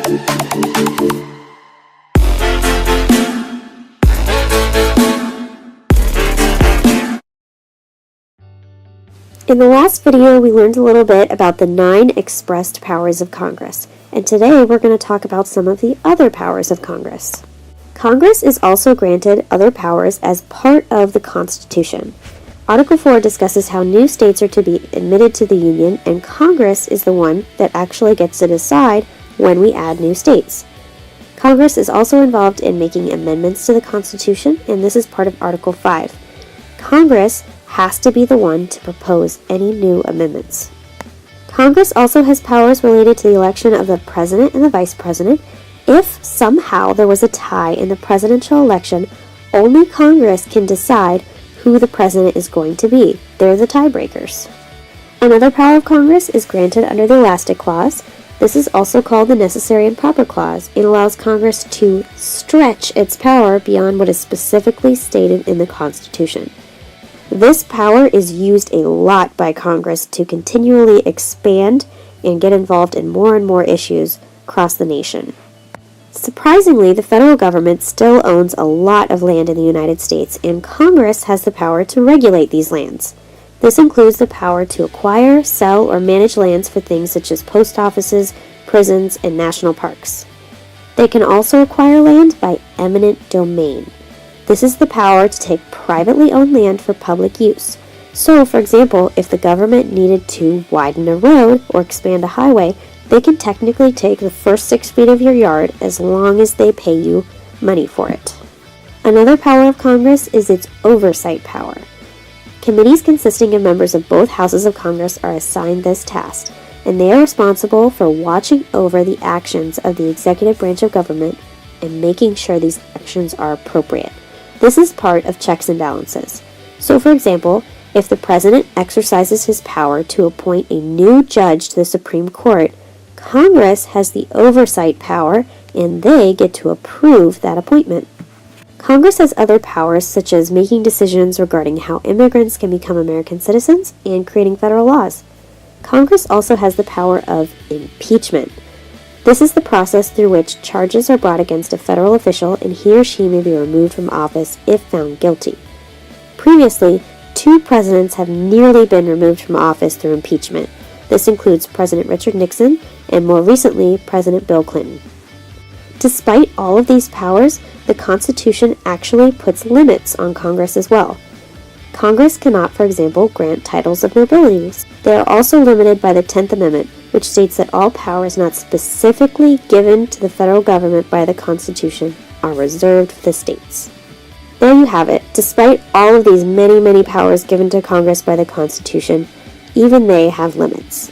In the last video, we learned a little bit about the 9 expressed powers of Congress, and today we're going to talk about some of the other powers of Congress. Congress is also granted other powers as part of the Constitution. Article 4 discusses how new states are to be admitted to the Union, and Congress is the one that actually gets to decide when we add new states. Congress is also involved in making amendments to the Constitution, and this is part of Article 5. Congress has to be the one to propose any new amendments. Congress also has powers related to the election of the President and the Vice President. If somehow there was a tie in the presidential election, only Congress can decide who the president is going to be. They're the tiebreakers. Another power of Congress is granted under the Elastic Clause. This is also called the Necessary and Proper Clause. It allows Congress to stretch its power beyond what is specifically stated in the Constitution. This power is used a lot by Congress to continually expand and get involved in more and more issues across the nation. Surprisingly, the federal government still owns a lot of land in the United States, and Congress has the power to regulate these lands. This includes the power to acquire, sell, or manage lands for things such as post offices, prisons, and national parks. They can also acquire land by eminent domain. This is the power to take privately owned land for public use. So, for example, if the government needed to widen a road or expand a highway, they can technically take the first 6 feet of your yard as long as they pay you money for it. Another power of Congress is its oversight power. Committees consisting of members of both houses of Congress are assigned this task, and they are responsible for watching over the actions of the executive branch of government and making sure these actions are appropriate. This is part of checks and balances. So, for example, if the president exercises his power to appoint a new judge to the Supreme Court, Congress has the oversight power, and they get to approve that appointment. Congress has other powers, such as making decisions regarding how immigrants can become American citizens and creating federal laws. Congress also has the power of impeachment. This is the process through which charges are brought against a federal official, and he or she may be removed from office if found guilty. Previously, 2 presidents have nearly been removed from office through impeachment. This includes President Richard Nixon and, more recently, President Bill Clinton. Despite all of these powers, the Constitution actually puts limits on Congress as well. Congress cannot, for example, grant titles of nobility. They are also limited by the 10th Amendment, which states that all powers not specifically given to the federal government by the Constitution are reserved for the states. There you have it. Despite all of these many powers given to Congress by the Constitution, even they have limits.